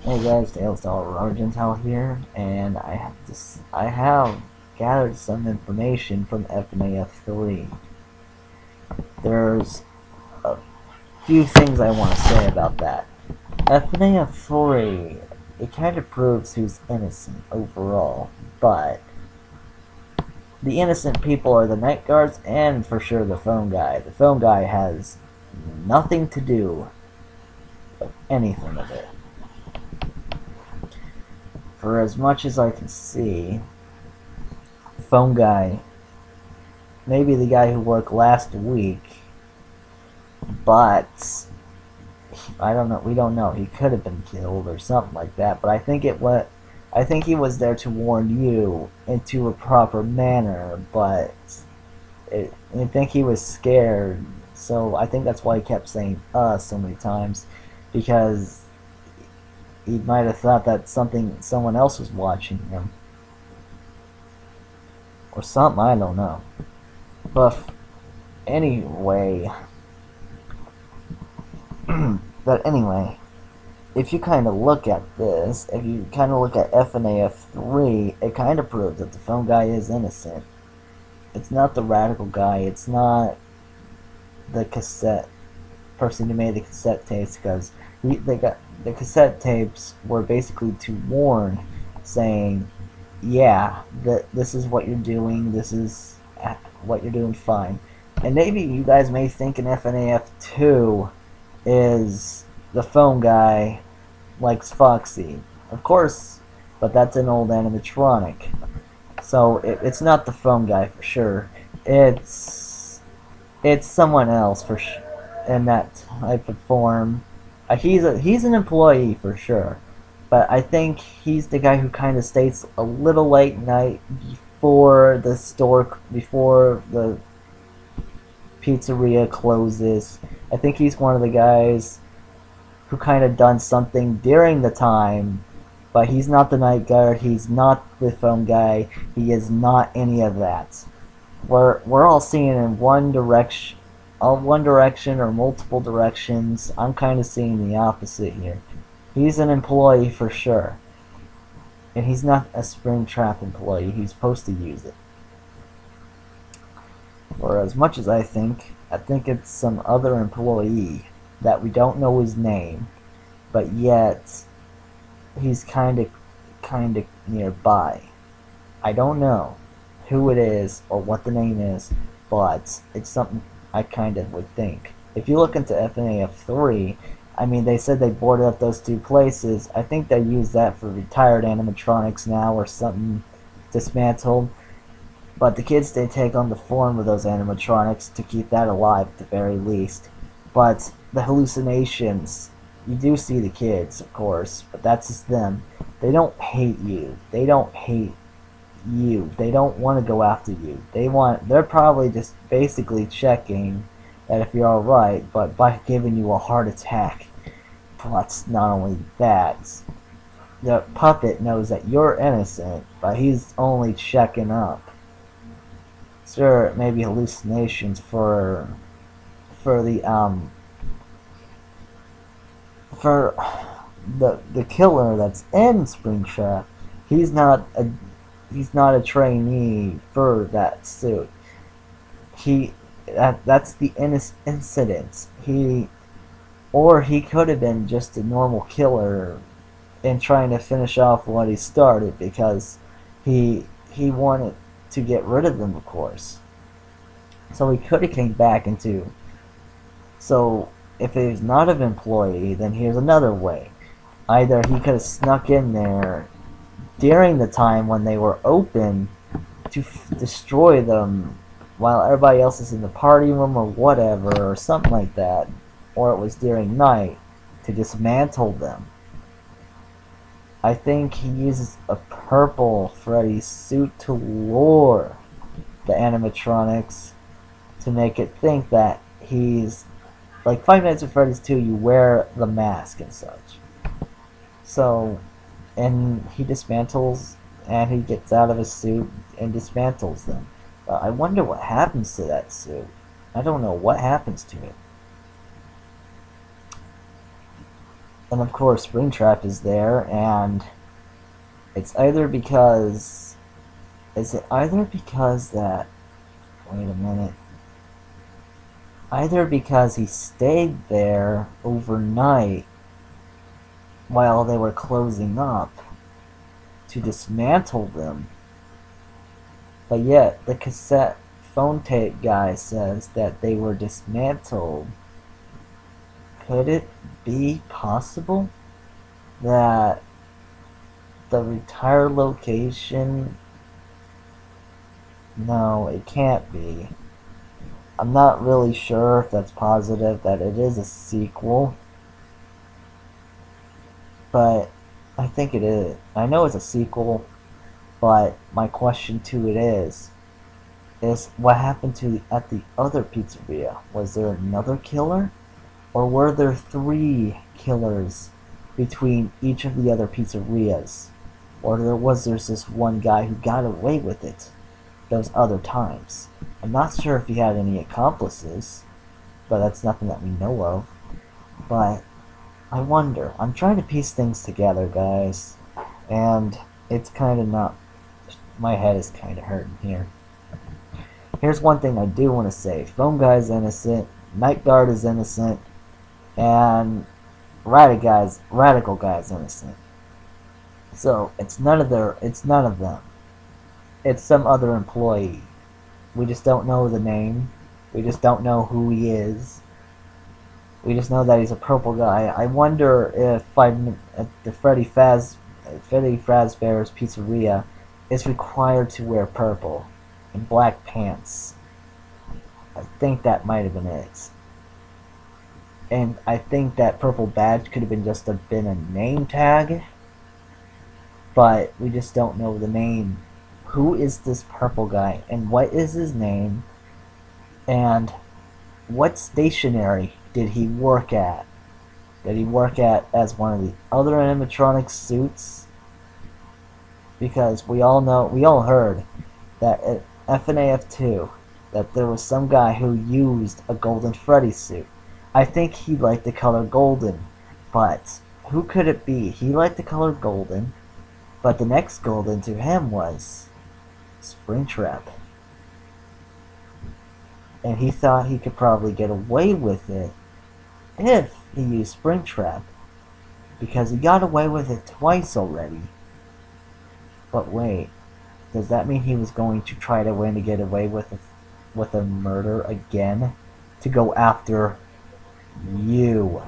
Hey guys, Tales to All Argentile here, and I have gathered some information from Fnaf 3. There's a few things I want to say about that. Fnaf 3, it kind of proves who's innocent overall, but the innocent people are the Nightguards and for sure the phone guy. The phone guy has nothing to do with anything of it. For as much as I can see, the phone guy, maybe the guy who worked last week, but I don't know. We don't know. He could have been killed or something like that. But I think he was there to warn you into a proper manner. But I think he was scared. So I think that's why he kept saying so many times, because he might have thought that someone else was watching him or something. I don't know. But anyway, if you kind of look at this, if you kind of look at Fnaf 3, it kind of proves that the phone guy is innocent. It's not the radical guy. It's not the cassette person who made the cassette tapes, because the cassette tapes were basically to warn, saying, yeah, this is what you're doing, this is what you're doing fine. And maybe you guys may think in Fnaf 2 is the phone guy likes Foxy. Of course, but that's an old animatronic. So it's not the phone guy for sure. It's someone else for sure in that type of form. He's an employee for sure, but I think he's the guy who kind of stays a little late night before the pizzeria closes. I think he's one of the guys who kind of done something during the time, but he's not the Nightguard. He's not the phone guy. He is not any of that. We're all seeing in one direction or multiple directions. I'm kind of seeing the opposite here. He's an employee for sure, and he's not a Springtrap employee. He's supposed to use it. Or as much as I think it's some other employee that we don't know his name, but yet he's kind of nearby. I don't know who it is or what the name is, but it's something I kind of would think. If you look into Fnaf 3, I mean, they said they boarded up those two places. I think they use that for retired animatronics now or something, dismantled. But the kids, they take on the form of those animatronics to keep that alive at the very least. But the hallucinations, you do see the kids, of course, but that's just them. They don't hate you. They don't hate you. They don't want to go after you. They're probably just basically checking that if you're alright, but by giving you a heart attack. Plus, not only that, the puppet knows that you're innocent, but he's only checking up. Sure, it may be hallucinations for the killer that's in Springtrap. He's not a trainee for that suit. That's the incident. He could have been just a normal killer in trying to finish off what he started, because he wanted to get rid of them, of course. So he could have came back into. So if he's not an employee, then here's another way. Either he could have snuck in there during the time when they were open to destroy them while everybody else is in the party room or whatever, or something like that, or it was during night to dismantle them. I think he uses a purple Freddy suit to lure the animatronics to make it think that he's like Five Nights at Freddy's 2. You wear the mask and such. So, and he dismantles, and he gets out of his suit and dismantles them. I wonder what happens to that suit. I don't know what happens to it. And of course, Springtrap is there, and it's either because... Is it either because that... Wait a minute. Either because he stayed there overnight while they were closing up to dismantle them, but yet the cassette phone tape guy says that they were dismantled. Could it be possible that the retired location... No, it can't be. I'm not really sure if that's positive that it is a sequel, but I think it is. I know it's a sequel, but my question to it is what happened to at the other pizzeria? Was there another killer? Or were there 3 killers between each of the other pizzerias? Or was there just one guy who got away with it those other times? I'm not sure if he had any accomplices, but that's nothing that we know of. But I wonder. I'm trying to piece things together, guys, and it's kind of not... My head is kind of hurting here. Here's one thing I do want to say. Phone Guy's innocent, Nightguard is innocent, and Radical Guy's innocent. So it's none of them. It's some other employee. We just don't know the name. We just don't know who he is. We just know that he's a purple guy. I wonder if the Freddy Fazbear's Pizzeria is required to wear purple and black pants. I think that might have been it. And I think that purple badge could have been a name tag, but we just don't know the name. Who is this purple guy, and what is his name, and what stationery did he work at? Did he work at as one of the other animatronic suits? Because we all heard that at FNAF 2 that there was some guy who used a Golden Freddy suit. I think he liked the color golden, but who could it be? He liked the color golden, but the next golden to him was Springtrap. And he thought he could probably get away with it if he used Springtrap, because he got away with it twice already. But wait, does that mean he was going to try to get away with a murder again, to go after you?